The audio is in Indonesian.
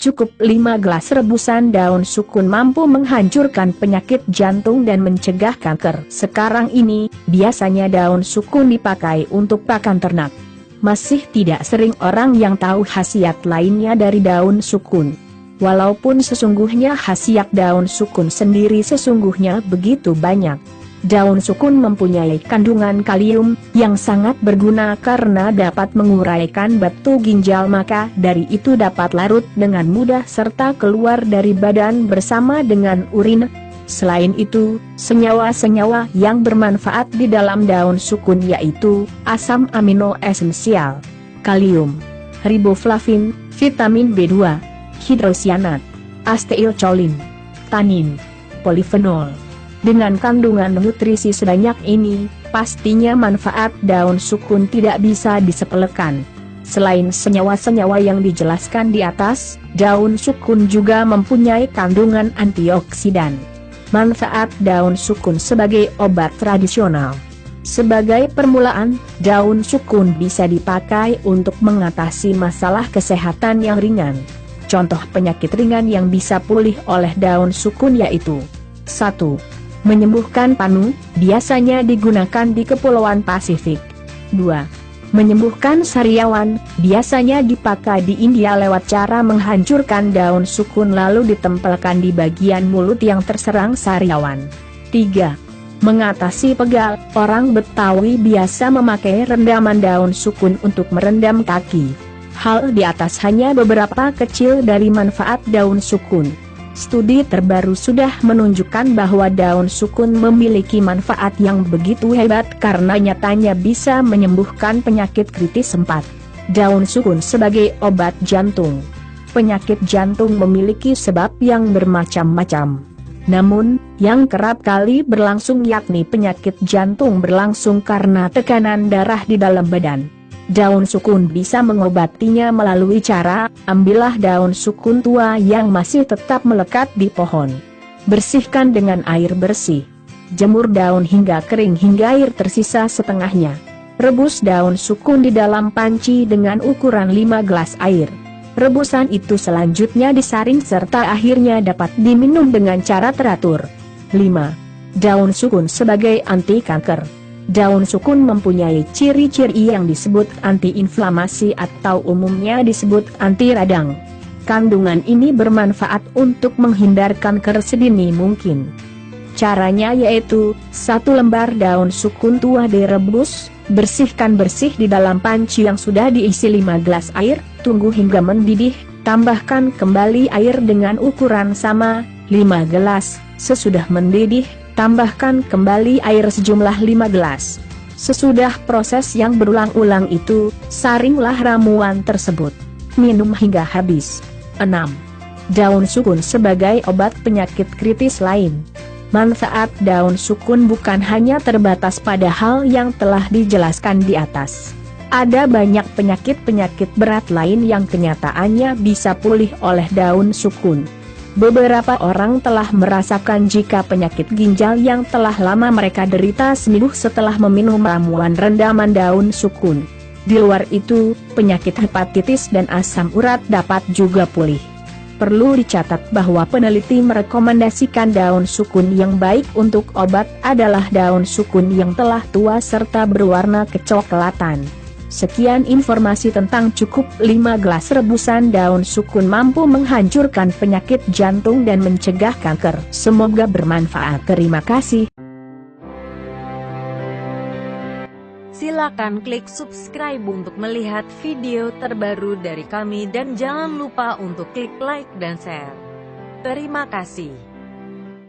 Cukup 5 gelas rebusan daun sukun mampu menghancurkan penyakit jantung dan mencegah kanker. Sekarang ini, biasanya daun sukun dipakai untuk pakan ternak. Masih tidak sering orang yang tahu khasiat lainnya dari daun sukun. Walaupun sesungguhnya khasiat daun sukun sendiri sesungguhnya begitu banyak. Daun sukun mempunyai kandungan kalium yang sangat berguna karena dapat menguraikan batu ginjal, maka dari itu dapat larut dengan mudah serta keluar dari badan bersama dengan urin. Selain itu, senyawa-senyawa yang bermanfaat di dalam daun sukun yaitu asam amino esensial, kalium, riboflavin, vitamin B2, hidrosianat, asetilkolin, tanin, polifenol. Dengan kandungan nutrisi sebanyak ini, pastinya manfaat daun sukun tidak bisa disepelekan. Selain senyawa-senyawa yang dijelaskan di atas, daun sukun juga mempunyai kandungan antioksidan. Manfaat daun sukun sebagai obat tradisional. Sebagai permulaan, daun sukun bisa dipakai untuk mengatasi masalah kesehatan yang ringan. Contoh penyakit ringan yang bisa pulih oleh daun sukun yaitu 1. Menyembuhkan panu, biasanya digunakan di Kepulauan Pasifik. 2. Menyembuhkan sariawan, biasanya dipakai di India lewat cara menghancurkan daun sukun lalu ditempelkan di bagian mulut yang terserang sariawan. 3. Mengatasi pegal, orang Betawi biasa memakai rendaman daun sukun untuk merendam kaki. Hal di atas hanya beberapa kecil dari manfaat daun sukun. Studi terbaru sudah menunjukkan bahwa daun sukun memiliki manfaat yang begitu hebat karena nyatanya bisa menyembuhkan penyakit kritis 4. Daun sukun sebagai obat jantung. Penyakit jantung memiliki sebab yang bermacam-macam. Namun, yang kerap kali berlangsung yakni penyakit jantung berlangsung karena tekanan darah di dalam badan. Daun sukun bisa mengobatinya melalui cara, ambillah daun sukun tua yang masih tetap melekat di pohon. Bersihkan dengan air bersih. Jemur daun hingga kering hingga air tersisa setengahnya. Rebus daun sukun di dalam panci dengan ukuran 5 gelas air. Rebusan itu selanjutnya disaring serta akhirnya dapat diminum dengan cara teratur. 5. Daun sukun sebagai anti kanker. Daun sukun mempunyai ciri-ciri yang disebut anti-inflamasi atau umumnya disebut anti radang. Kandungan ini bermanfaat untuk menghindarkan kanker sedini mungkin. Caranya yaitu, 1 lembar daun sukun tua direbus, bersihkan bersih di dalam panci yang sudah diisi 5 gelas air, tunggu hingga mendidih, tambahkan kembali air dengan ukuran sama, 5 gelas, sesudah mendidih, tambahkan kembali air sejumlah 5 gelas. Sesudah proses yang berulang-ulang itu, saringlah ramuan tersebut. Minum hingga habis. 6. Daun sukun sebagai obat penyakit kritis lain. Manfaat daun sukun bukan hanya terbatas pada hal yang telah dijelaskan di atas. Ada banyak penyakit-penyakit berat lain yang kenyataannya bisa pulih oleh daun sukun. Beberapa orang telah merasakan jika penyakit ginjal yang telah lama mereka derita sembuh setelah meminum ramuan rendaman daun sukun. Di luar itu, penyakit hepatitis dan asam urat dapat juga pulih. Perlu dicatat bahwa peneliti merekomendasikan daun sukun yang baik untuk obat adalah daun sukun yang telah tua serta berwarna kecoklatan. Sekian informasi tentang cukup 5 gelas rebusan daun sukun mampu menghancurkan penyakit jantung dan mencegah kanker. Semoga bermanfaat. Terima kasih. Silakan klik subscribe untuk melihat video terbaru dari kami dan jangan lupa untuk klik like dan share. Terima kasih.